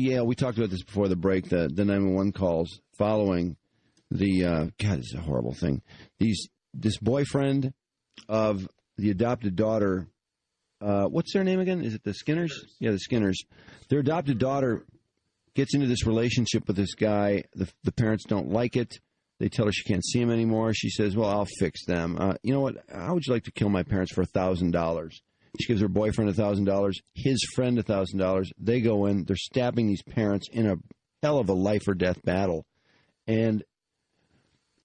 Yeah, we talked about this before the break, the 911 calls following the, God, this is a horrible thing. This boyfriend of the adopted daughter, what's their name again? Is it the Skinners? Yeah, the Skinners. Their adopted daughter gets into this relationship with this guy. The parents don't like it. They tell her she can't see him anymore. She says, well, I'll fix them. You know what? How would you like to kill my parents for $1,000? She gives her boyfriend $1,000, his friend $1,000. They go in. They're stabbing these parents in a hell of a life or death battle. And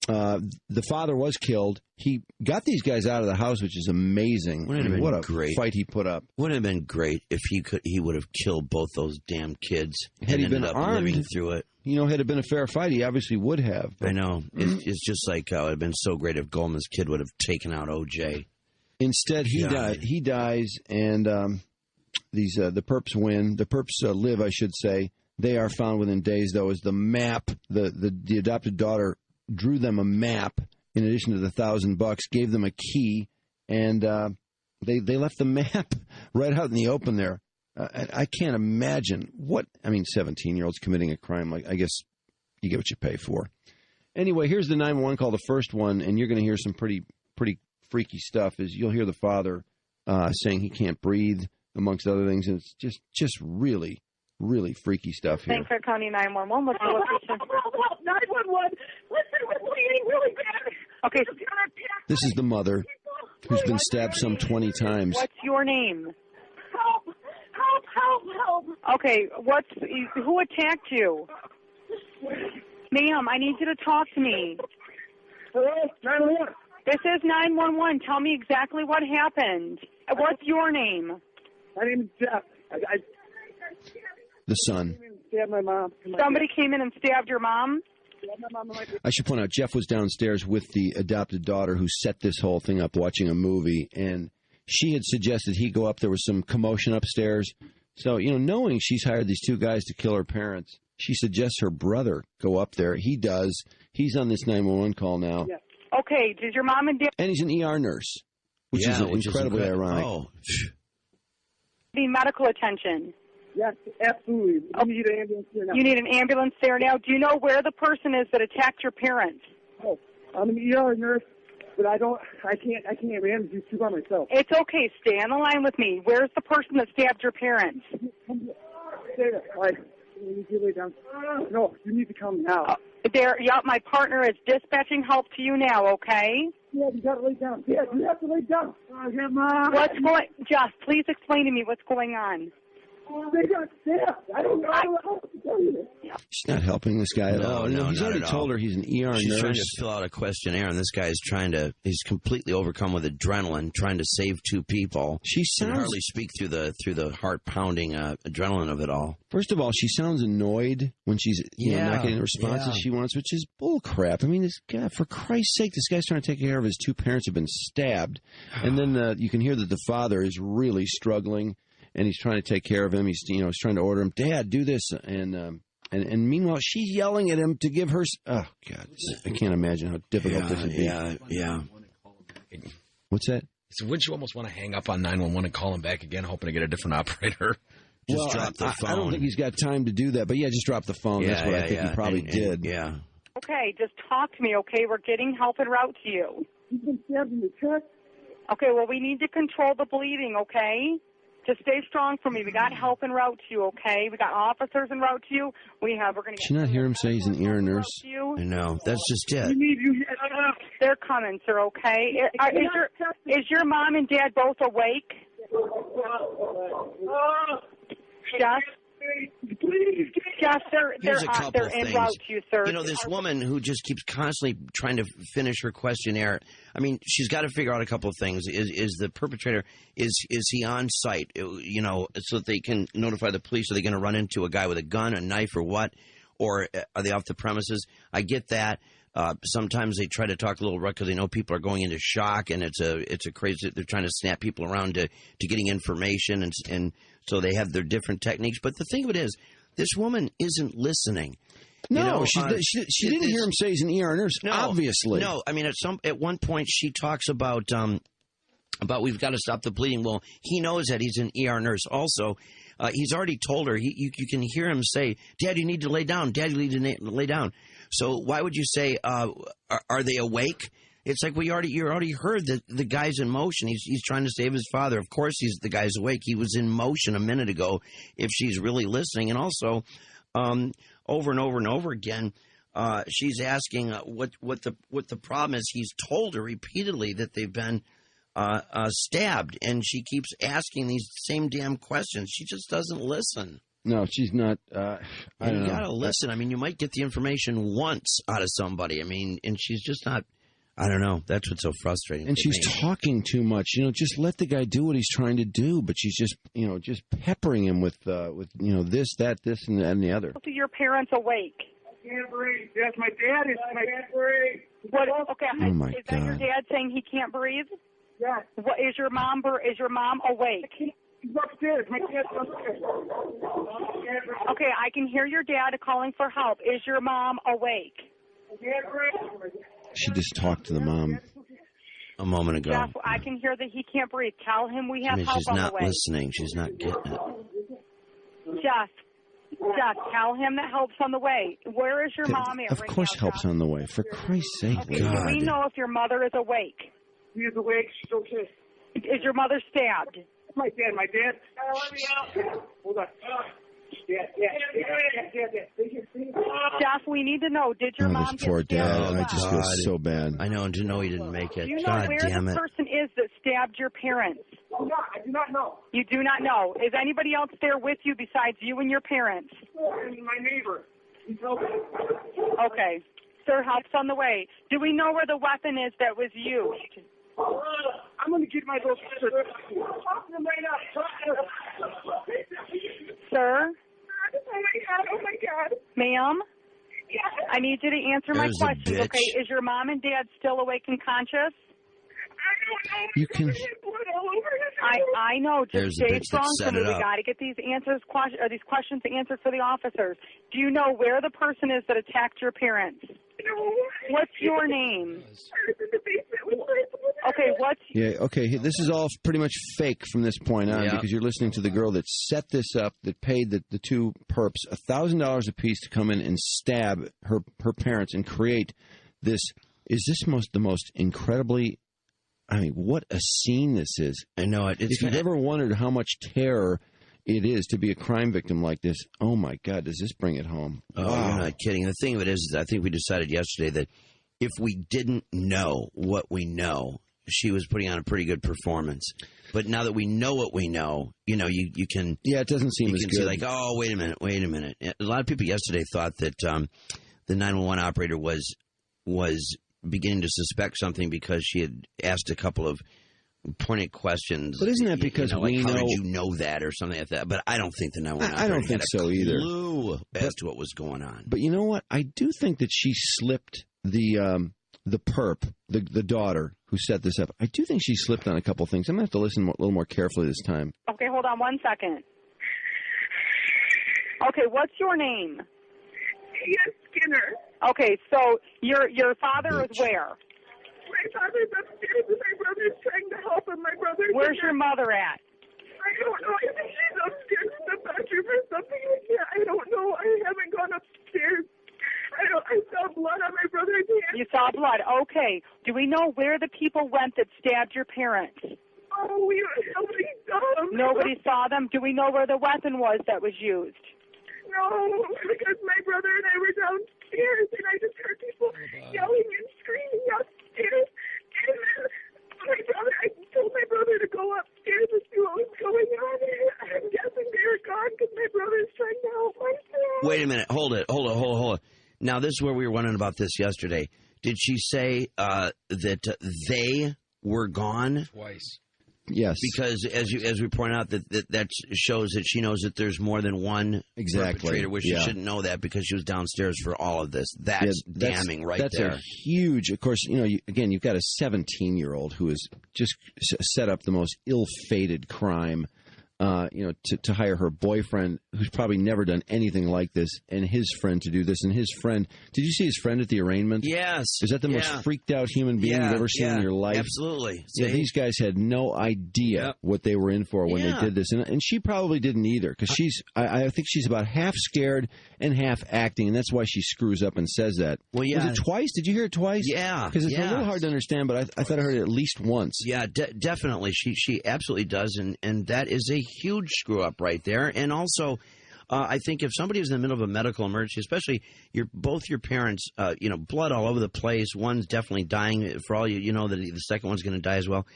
the father was killed. He got these guys out of the house, which is amazing. What a great fight he put up. Would have been great if he would have killed both those damn kids. Had he been up armed, living through it. Had it been a fair fight, he obviously would have. I know. It's just like it would have been so great if Goldman's kid would have taken out O.J. Instead, he dies, and the perps win. The perps live, I should say. They are found within days, though, as the map. The adopted daughter drew them a map in addition to the $1,000, gave them a key, and they left the map right out in the open there. I can't imagine 17-year-olds committing a crime. Like, I guess you get what you pay for. Anyway, here's the 911 call, the first one, and you're going to hear some pretty freaky stuff. You'll hear the father saying he can't breathe, amongst other things, and it's just really, really freaky stuff here. Thanks for County 911. What's the location? 911. Listen, we're bleeding really bad. Okay. This is the mother who's been stabbed some 20 times. What's your name? Help! Okay, who attacked you? Ma'am, I need you to talk to me. Hello? 911. This is 911. Tell me exactly what happened. What's your name? My name is Jeff. The son. Stabbed my mom. Somebody came in and stabbed your mom? I should point out, Jeff was downstairs with the adopted daughter who set this whole thing up watching a movie, and she had suggested he go up. There was some commotion upstairs. So, knowing she's hired these two guys to kill her parents, she suggests her brother go up there. He does. He's on this 911 call now. Yes. Okay, did your mom and dad... And he's an ER nurse, which is incredibly ironic. Oh. Need medical attention. Yes, absolutely. You need an ambulance there now. You need an ambulance there now? Do you know where the person is that attacked your parents? Oh, I'm an ER nurse, but I can't manage these two by myself. It's okay. Stay on the line with me. Where's the person that stabbed your parents? Stay there. All right. You need to lay down. No, you need to come now. My partner is dispatching help to you now, okay? Yeah, you got to lay down. Yeah, you have to lay down. Jeff, please explain to me what's going on. They got stabbed. I don't know how to tell you this. She's not helping this guy at all. He's already told her he's an ER nurse. She's trying to fill out a questionnaire, and this guy is he's completely overcome with adrenaline, trying to save two people. She can hardly speak through the heart-pounding adrenaline of it all. First of all, she sounds annoyed when she's not getting the responses she wants, which is bull crap. I mean, this guy, for Christ's sake, this guy's trying to take care of his two parents who have been stabbed. And then you can hear that the father is really struggling. And he's trying to take care of him. He's trying to order him, Dad, do this. And meanwhile, she's yelling at him to give her. Oh God, I can't imagine how difficult this would be. Yeah. What's that? So wouldn't you almost want to hang up on 911 and call him back again, hoping to get a different operator? Just drop the phone. I don't think he's got time to do that. But just drop the phone. Yeah, that's what I think he probably did. Yeah. Okay, just talk to me. Okay, we're getting help en route to you. You've been stabbed in the chest. Okay, well we need to control the bleeding. Okay. Just stay strong for me. We got help en route to you, okay? We got officers en route to you. We're going to get... Did you not hear him say he's an ER nurse? I know. That's just it. They're coming, sir, okay? Is your mom and dad both awake? Jeff? Jeff, they're en route to you, sir. This woman who just keeps constantly trying to finish her questionnaire, I mean, she's got to figure out a couple of things. Is the perpetrator, is he on site, so that they can notify the police? Are they going to run into a guy with a gun, a knife, or what? Or are they off the premises? I get that. Sometimes they try to talk a little rough because they know people are going into shock, and it's a crazy. They're trying to snap people around to getting information, and so they have their different techniques. But the thing of it is, this woman isn't listening. No, she didn't hear him say he's an ER nurse. No, obviously, no. I mean, at one point she talks about we've got to stop the bleeding. Well, he knows that he's an ER nurse also. He's already told her. You can hear him say, "Dad, you need to lay down. Dad, you need to lay down." So why would you say, "Are they awake?" It's like you already heard that the guy's in motion. He's trying to save his father. Of course, the guy's awake. He was in motion a minute ago. If she's really listening, and also over and over and over again, she's asking what the problem is. He's told her repeatedly that they've been stabbed, and she keeps asking these same damn questions. She just doesn't listen. No, she's not. I don't know. You gotta listen. I mean, you might get the information once out of somebody. I mean, and she's just not. I don't know. That's what's so frustrating. And she's talking too much. Just let the guy do what he's trying to do. But she's just peppering him with this, that, this, and the other. Do your parents awake? I can't breathe. Yes, my dad is. I can't breathe. What? Okay. Oh my is that your God. dad saying he can't breathe? Yes. What is your mom? Is your mom awake? He's upstairs. My dad's upstairs. Okay, I can hear your dad calling for help. Is your mom awake? I can't breathe. She just talked to the mom. A moment ago. Jeff, I can hear that he can't breathe. Tell him we have help she's on not the way. listening. She's not getting it. Jeff, tell him that help's on the way. Where is your mom at Of right course, now, help's Jeff? on the way. For Christ's sake, Okay, God. do we know if your mother is awake? She is awake. She's okay. Is your mother stabbed? My dad. Let me out. Hold on. Dad. Jeff, we need to know, did your mom this get poor stabbed? dad. or I what? just feel God. so bad. I know, and to know he didn't make it. Do you know God where damn the it. person is that stabbed your parents? No, I do not know. You do not know. Is anybody else there with you besides you and your parents? And my neighbor. He's helping. Okay. Sir, help's on the way. Do we know where the weapon is that was used? I'm going to get my little sister. Talk to him right now. Sir? Oh, my God. Ma'am? Yes. I need you to answer my There's a questions, bitch. okay? Is your mom and dad still awake and conscious? I don't know. You can- He had blood all over his I know. Just There's the stay bitch that strong set for me. it We up. got to get these these questions answered for the officers. Do you know where the person is that attacked your parents? No. What's your name? I was in the basement with my Okay, what's Yeah, okay. This is all pretty much fake from this point on Yeah. because you're listening to the girl that set this up, that paid the two perps $1,000 apiece to come in and stab her parents and create this. Is this the most incredibly? I mean, what a scene this is! I know it. It's If you've ever wondered how much terror it is to be a crime victim like this, oh my God, does this bring it home? Oh, you're not kidding. The thing of it is I think we decided yesterday that if we didn't know what we know, she was putting on a pretty good performance. But now that we know what we know, you can Yeah, it doesn't seem you as can good. see like, oh, wait a minute. A lot of people yesterday thought that the 911 operator was beginning to suspect something because she had asked a couple of pointed questions. But isn't that because like, we how know? did you know that or something like that? But I don't think the 911 I don't operator think had a so either. clue as to what was going on. But you know what? I do think that she slipped the perp, the daughter who set this up. I do think she slipped on a couple things. I'm going to have to listen a little more carefully this time. Okay, hold on 1 second. Okay, what's your name? Yes, Skinner. Okay, so your father is where? My father's upstairs and my brother's trying to help him. My brother's Where's your mother at? I don't know. I think she's upstairs in the bathroom or something like that. I don't know. I haven't gone upstairs. I saw blood on my brother's hand. You saw blood. Okay. Do we know where the people went that stabbed your parents? Oh, nobody saw them. Nobody saw them. Do we know where the weapon was that was used? No, because my brother and I were downstairs and I just heard people yelling and screaming upstairs. And then I told my brother to go upstairs to see what was going on. And I'm guessing they were gone because my brother's trying to help myself. Wait a minute. Hold it. Now, this is where we were wondering about this yesterday. Did she say that they were gone? Twice. Yes. Because as we point out, that shows that she knows that there's more than one perpetrator, where she shouldn't know that because she was downstairs for all of this. That's damning right there. That's a huge, of course, again, you've got a 17-year-old who has just set up the most ill-fated crime to hire her boyfriend, who's probably never done anything like this, and his friend to do this. And his friend, did you see his friend at the arraignment? Yes. Is that the most freaked out human being you've ever seen in your life? Absolutely. Yeah, these guys had no idea what they were in for when they did this. And she probably didn't either, because I think she's about half scared and half acting, and that's why she screws up and says that. Well, Was it twice? Did you hear it twice? Yeah. Because it's a little hard to understand, but I thought I heard it at least once. Yeah, definitely. She absolutely does, and that is a huge screw up right there. And also, I think if somebody is in the middle of a medical emergency, especially both your parents, blood all over the place, one's definitely dying. For all you know that the second one's going to die as well.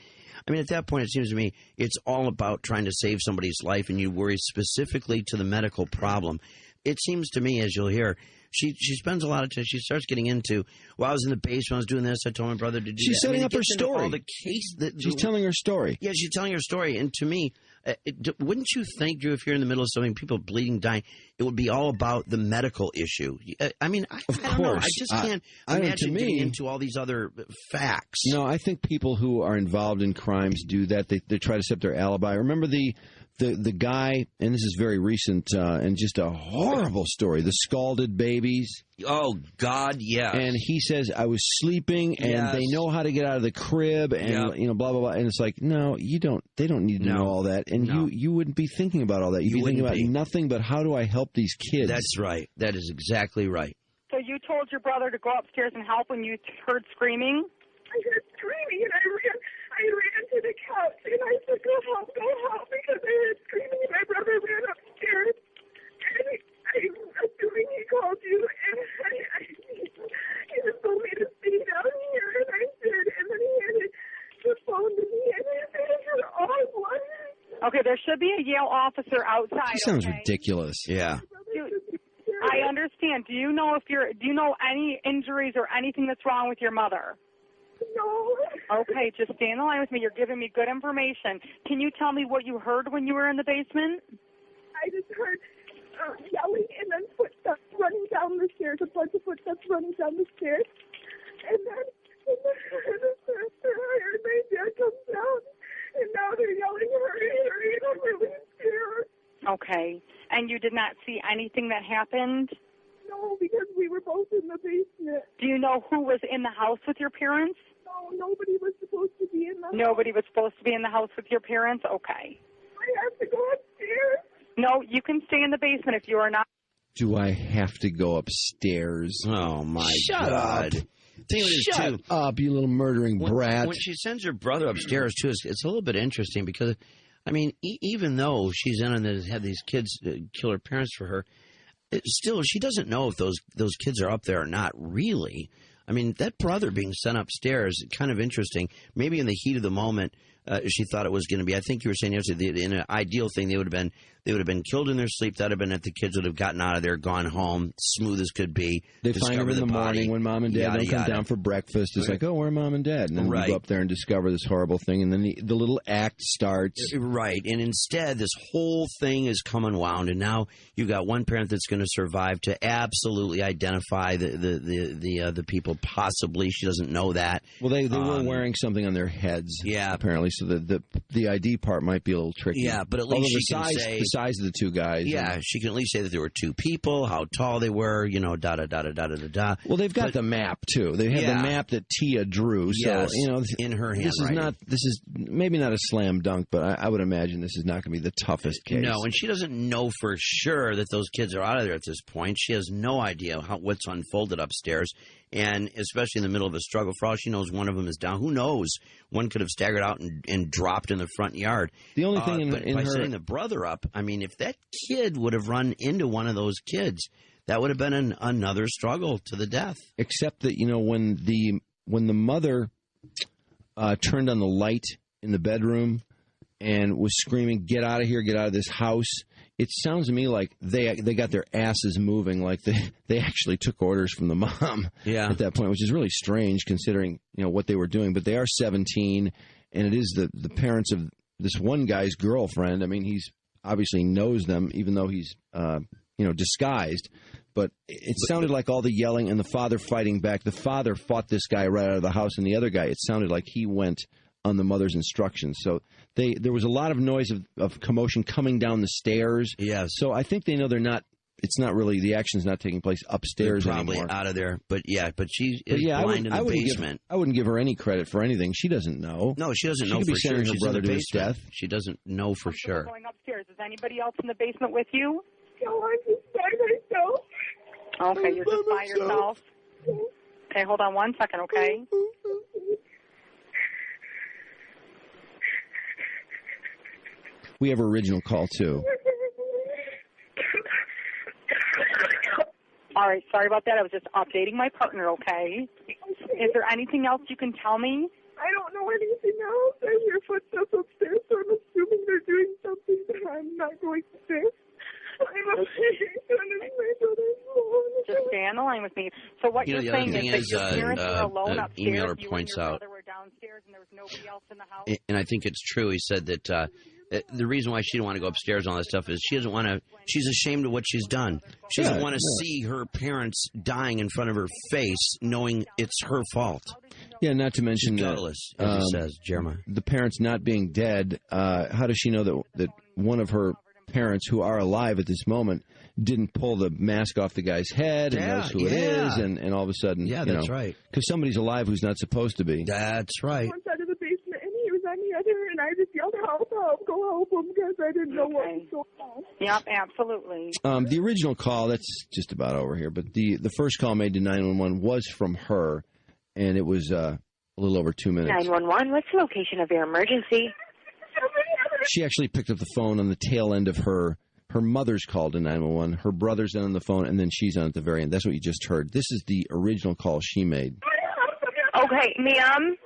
I mean, at that point, it seems to me it's all about trying to save somebody's life, and you worry specifically to the medical problem. It seems to me, as you'll hear, she spends a lot of time. She starts getting into, I was in the basement, I was doing this, I told my brother to do that. She's setting up her story. All the case she's telling her story. Yeah, she's telling her story. And to me, wouldn't you think, Drew, if you're in the middle of something, people bleeding, dying, it would be all about the medical issue? I mean, I don't know. I just can't imagine getting into all these other facts. No, I think people who are involved in crimes do that. They try to set up their alibi. Remember the guy, and this is very recent, and just a horrible story, the scalded babies. Oh, God, yeah. And he says, I was sleeping, and they know how to get out of the crib, and, blah, blah, blah. And it's like, no, you don't. They don't need to know all that. And you wouldn't be thinking about all that. You'd be thinking about nothing but how do I help these kids? That's right. That is exactly right. So you told your brother to go upstairs and help when you heard screaming? I heard screaming, and I ran to the couch, and I said, go help, because I heard screaming, and my brother ran upstairs, and I'm assuming he called you, and he just told me to stay down here, and I did, and then he handed the phone to me, and his hands were all bloody. Okay, there should be a Yale officer outside. She sounds ridiculous. Yeah. I understand. Do you know any injuries or anything that's wrong with your mother? No. Okay, just stay in the line with me. You're giving me good information. Can you tell me what you heard when you were in the basement? I just heard yelling and then footsteps running down the stairs, a bunch of footsteps running down the stairs. And then I heard my dad come down, and now they're yelling, hurry, hurry, and I'm really scared. Okay. And you did not see anything that happened? No, because we were both in the basement. Do you know who was in the house with your parents? No, nobody was supposed to be in the house. Nobody was supposed to be in the house with your parents? Okay. I have to go upstairs. No, you can stay in the basement if you are not. Do I have to go upstairs? Oh, my God. Up. Shut up, you little murdering brat. When she sends her brother upstairs, too, it's a little bit interesting because, I mean, even though she's in and had these kids kill her parents for her, still, she doesn't know if those kids are up there or not, really. I mean, that brother being sent upstairs, kind of interesting. Maybe in the heat of the moment, she thought it was going to be. I think you were saying yesterday, in an ideal thing, they would have been killed in their sleep. That would have been it. The kids would have gotten out of there, gone home, smooth as could be. They find them in the morning when mom and dad don't come down for breakfast. It's like, oh, where are mom and dad? And then we go up there and discover this horrible thing, and then the little act starts. Right, and instead, this whole thing is come unwound, and now you've got one parent that's going to survive to absolutely identify the people. Possibly, she doesn't know that. Well, they were wearing something on their heads. Yeah, apparently. So the ID part might be a little tricky. Yeah, but at least she can say the size of the two guys. Yeah, she can at least say that there were two people, how tall they were, da-da-da-da-da-da-da. Well, they've got the map, too. They have the map that Tia drew. So, in her handwriting. This is maybe not a slam dunk, but I would imagine this is not going to be the toughest case. No, and she doesn't know for sure that those kids are out of there at this point. She has no idea what's unfolded upstairs. And especially in the middle of a struggle, for all she knows, one of them is down. Who knows? One could have staggered out and dropped in the front yard. The only thing by setting the brother up, I mean, if that kid would have run into one of those kids, that would have been another struggle to the death. Except that, when the mother turned on the light in the bedroom and was screaming, "Get out of here! Get out of this house!" It sounds to me like they got their asses moving, like they actually took orders from the mom at that point, which is really strange considering what they were doing. But they are 17, and it is the parents of this one guy's girlfriend. I mean, he's obviously knows them, even though he's disguised. But it sounded like all the yelling and the father fighting back. The father fought this guy right out of the house, and the other guy, it sounded like he went on the mother's instructions. So there was a lot of noise of commotion coming down the stairs. Yes. So I think they know it's not really, the action's not taking place upstairs They're probably anymore. out of there. But she is blind in the basement. I wouldn't give her any credit for anything. She doesn't know. No, she doesn't know could for be sure. sending her She's brother in the to his basement. death. She doesn't know for sure. Going upstairs. Is anybody else in the basement with you? No, I'm just by myself. Okay, you're just by yourself. Okay, hold on 1 second, okay? We have her original call, too. All right, sorry about that. I was just updating my partner, okay? Is there anything else you can tell me? I don't know anything else. I hear footsteps upstairs, so I'm assuming they're doing something that I'm not going to fix. I'm afraid my brother's alone. Just stay on the line with me. So what you're The other saying thing is that your parents were alone the upstairs, emailer you points and your out, brother were downstairs, and there was nobody else in the house? and I think it's true. He said that the reason why she didn't want to go upstairs and all that stuff is she doesn't want to. She's ashamed of what she's done. She doesn't want to see her parents dying in front of her face, knowing it's her fault. Yeah, not to mention Gutless, as he says, Jeremiah. the parents not being dead. How does she know that one of her parents who are alive at this moment didn't pull the mask off the guy's head and knows who it is, and all of a sudden, that's right. Because somebody's alive who's not supposed to be. That's right. One side of the basement, and he was on the other, and I just yelled, help, go help him, because I didn't know what was going on. Yep, absolutely. The original call, that's just about over here, but the first call made to 911 was from her, and it was a little over 2 minutes. 911, what's the location of your emergency? She actually picked up the phone on the tail end of her mother's call to 911. Her brother's on the phone, and then she's on at the very end. That's what you just heard. This is the original call she made. Okay, ma'am,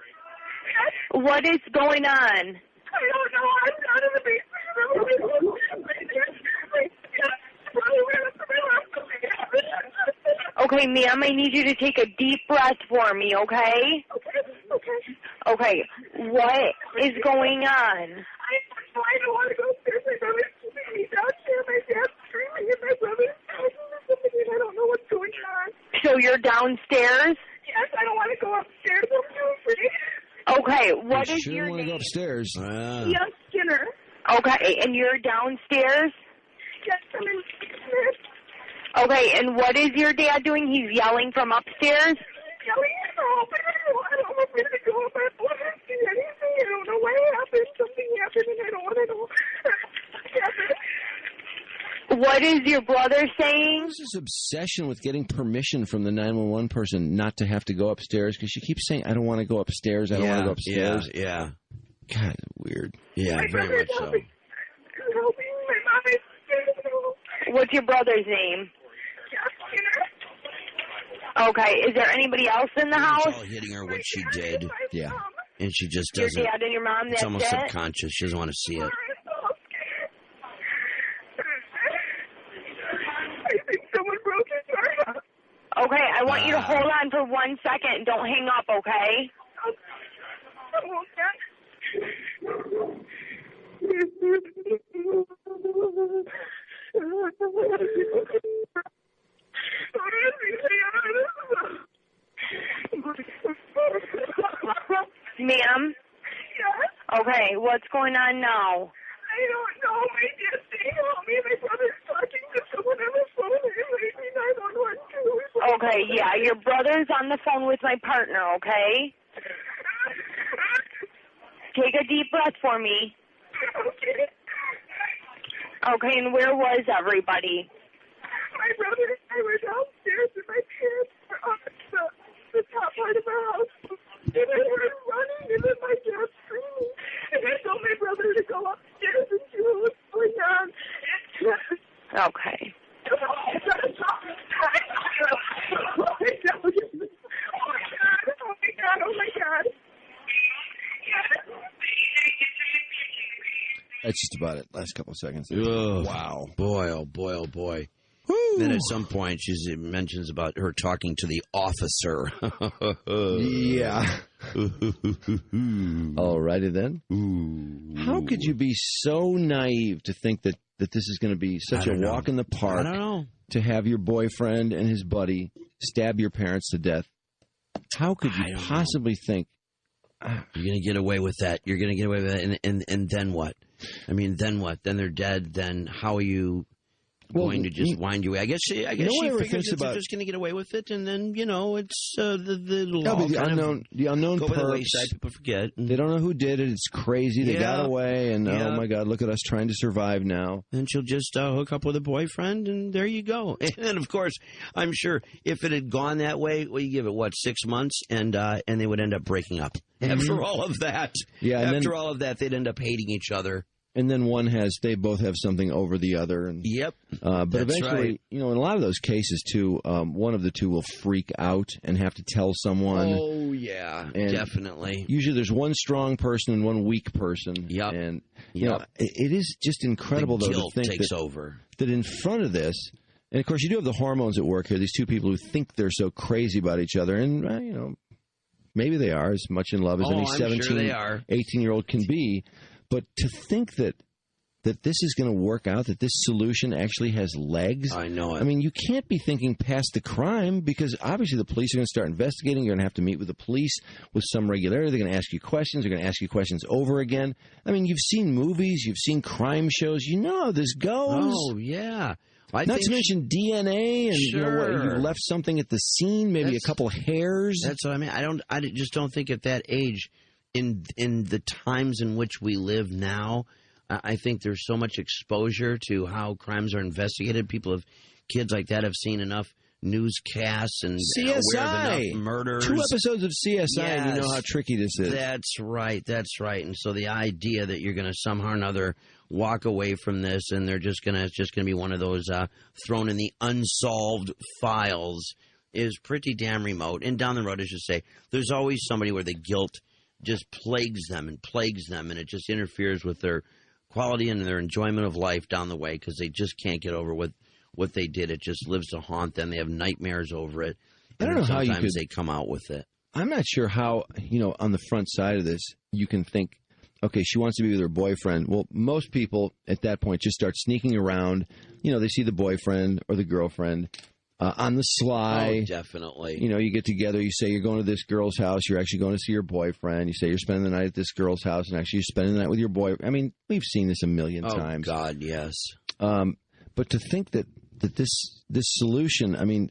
what is going on? I don't know. I'm out of the basement. Okay, ma'am, I need you to take a deep breath for me, okay? Okay, what is going on? I don't want to go upstairs. My brother's keeping me downstairs. My dad's screaming, and my brother's talking to somebody, and I don't know what's going on. So you're downstairs? Yes, I don't want to go upstairs. I'm too afraid. Okay, what is Sure your want to go name? upstairs. Yes, Skinner. Okay, and you're downstairs? Yes, I'm in Skinner. Okay, and what is your dad doing? He's yelling from upstairs? Yelling at help. I don't know where to go. I don't want to see anything. I don't know what happened. Something happened, and I don't want to know what happened. What is your brother saying? What's this obsession with getting permission from the 911 person not to have to go upstairs? Because she keeps saying, I don't want to go upstairs. I don't want to go upstairs. Yeah. God, weird. Yeah, My very brother's much so. helping. Helping. My mom is scared. What's your brother's name? Yes, Skinner. Okay, is there anybody else in the It's house? all hitting her what she did, Yeah. and she just Your doesn't. dad and your mom, It's that's almost it? subconscious. She doesn't want to see it. I think someone broke his heart. Okay, I want you to hold on for 1 second and don't hang up, okay? Ma'am? Yes? Okay, what's going on now? I don't know. My dad saying help me. My brother's talking to someone on the phone. I mean, I don't know what to do. Okay, yeah, your brother's on the phone with my partner, okay? Take a deep breath for me. Okay. Okay, and where was everybody? My brother and I were downstairs, and my parents were up at the top part of the house. And I heard running, and then my dad screaming. And I told my brother to go upstairs and see what was going on. Okay. Oh my God. That's just about it. Last couple of seconds. Ugh. Wow. Boy, oh boy, oh boy. Then at some point she mentions about her talking to the officer. Yeah. Alrighty then. How could you be so naive to think that this is going to be such I a don't know. walk in the I park don't know. to have your boyfriend and his buddy stab your parents to death? How could I you don't possibly think You're going to get away with that. You're going to get away with that. And then what? I mean, then what? Then they're dead. Then how are you going to just wind your way? I guess she figures that they're just going to get away with it, and then it's the law. The unknown go by the perps. wayside. People forget. They don't know who did it. It's crazy. They got away, and oh my God, look at us trying to survive now. And she'll just hook up with a boyfriend, and there you go. And of course, I'm sure if it had gone that way, well, you give it 6 months, and they would end up breaking up. After all of that, all of that, they'd end up hating each other. And then they both have something over the other. And, yep. But eventually, in a lot of those cases, too, one of the two will freak out and have to tell someone. Oh, yeah, and definitely. Usually there's one strong person and one weak person. Yep. And, it is just incredible, the though, guilt to think takes over. That in front of this, and of course you do have the hormones at work here, these two people who think they're so crazy about each other, and, maybe they are as much in love as any 17, 18-year-old can be. But to think that this is going to work out, that this solution actually has legs. I know it. I mean, you can't be thinking past the crime because obviously the police are going to start investigating. You're going to have to meet with the police with some regularity. They're going to ask you questions. They're going to ask you questions over again. I mean, you've seen movies. You've seen crime shows. You know how this goes. Oh, yeah. Not to mention DNA and sure. You left something at the scene, maybe a couple hairs. That's what I mean. I just don't think at that age, in the times in which we live now, I think there's so much exposure to how crimes are investigated. Kids like that have seen enough newscasts and aware of enough murders. 2 episodes of CSI, and you know how tricky this is. That's right. And so the idea that you're going to somehow or another walk away from this and they're just going to be one of those thrown in the unsolved files is pretty damn remote. And down the road, I should say, there's always somebody where the guilt just plagues them, and it just interferes with their quality and their enjoyment of life down the way because they just can't get over what they did. It just lives to haunt them. They have nightmares over it. I don't know how you could. They come out with it. I'm not sure how, on the front side of this, you can think, okay, she wants to be with her boyfriend. Well, most people at that point just start sneaking around. They see the boyfriend or the girlfriend on the sly. Oh, definitely. You get together, you say you're going to this girl's house, you're actually going to see your boyfriend. You say you're spending the night at this girl's house, and actually you're spending the night with your boy. I mean, we've seen this a million times. Oh, God, yes. But to think that this solution, I mean,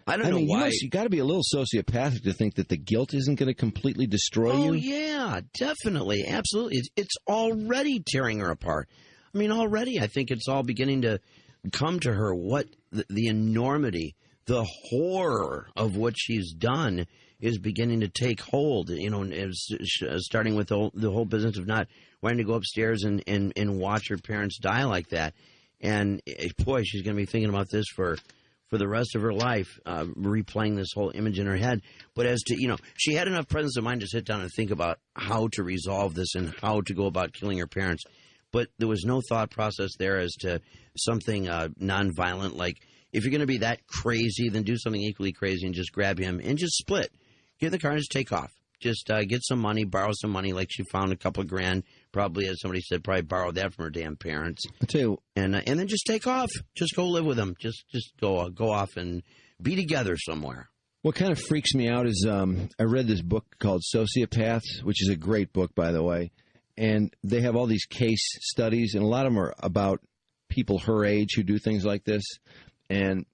I don't know why. You got to be a little sociopathic to think that the guilt isn't going to completely destroy you. Oh, yeah, definitely. Absolutely. It's already tearing her apart. I mean, already I think it's all beginning to come to her what the enormity, the horror of what she's done is beginning to take hold. Starting with the whole business of not wanting to go upstairs and watch her parents die like that. And, boy, she's going to be thinking about this for the rest of her life, replaying this whole image in her head. But as to, she had enough presence of mind to sit down and think about how to resolve this and how to go about killing her parents. But there was no thought process there as to something nonviolent. Like, if you're going to be that crazy, then do something equally crazy and just grab him and just split. Get in the car and just take off. Just get some money, borrow some money, like she found a couple of grand. Probably, as somebody said, probably borrowed that from her damn parents. I tell you, and then just take off. Just go live with them. Just go off and be together somewhere. What kind of freaks me out is I read this book called Sociopaths, which is a great book, by the way. And they have all these case studies, and a lot of them are about people her age who do things like this. And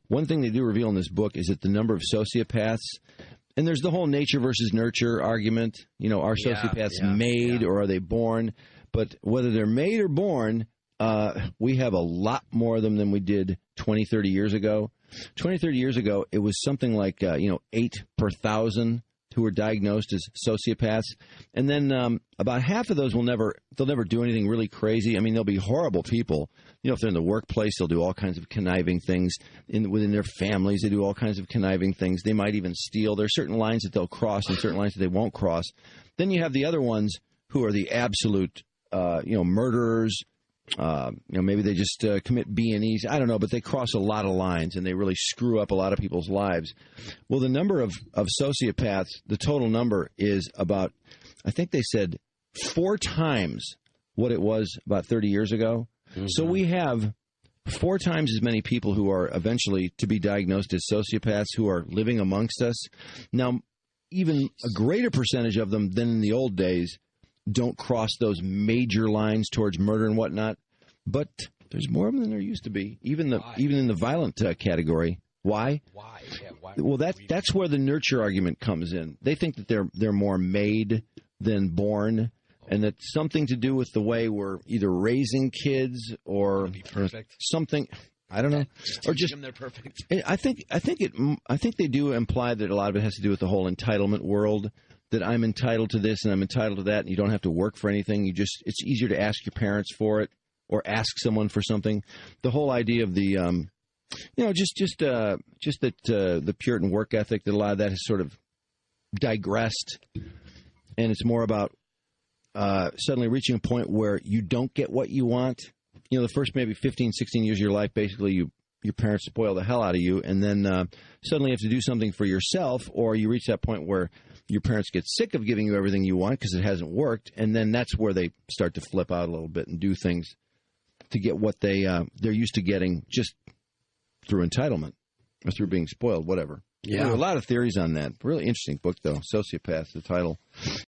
one thing they do reveal in this book is that the number of sociopaths, and there's the whole nature versus nurture argument. Are sociopaths made or are they born? But whether they're made or born, we have a lot more of them than we did 20, 30 years ago. 20, 30 years ago, it was something like, 8 per 1,000 who were diagnosed as sociopaths. And then about half of those they'll never do anything really crazy. I mean, they'll be horrible people. If they're in the workplace, they'll do all kinds of conniving things. Within their families, they do all kinds of conniving things. They might even steal. There are certain lines that they'll cross and certain lines that they won't cross. Then you have the other ones who are the absolute, murderers. Maybe they just commit B&Es. I don't know, but they cross a lot of lines and they really screw up a lot of people's lives. Well, the number of sociopaths, the total number is about, I think they said 4 times what it was about 30 years ago. Mm-hmm. So we have 4 times as many people who are eventually to be diagnosed as sociopaths who are living amongst us. Now, even a greater percentage of them than in the old days don't cross those major lines towards murder and whatnot. But there's more of them than there used to be, even in the violent category. Why? Why? Yeah, why? Well, that's where the nurture argument comes in. They think that they're more made than born, and that's something to do with the way we're either raising kids or something. I don't know, or just they're perfect. I think they do imply that a lot of it has to do with the whole entitlement world. That I'm entitled to this and I'm entitled to that, and you don't have to work for anything. It's easier to ask your parents for it or ask someone for something. The whole idea of the just that the Puritan work ethic, that a lot of that has sort of digressed, and it's more about suddenly reaching a point where you don't get what you want. You know, the first maybe 15, 16 years of your life, basically your parents spoil the hell out of you, and then suddenly you have to do something for yourself, or you reach that point where your parents get sick of giving you everything you want because it hasn't worked, and then that's where they start to flip out a little bit and do things to get what they're used to getting just through entitlement or through being spoiled, whatever. Yeah. There are a lot of theories on that. Really interesting book, though. Sociopath, the title.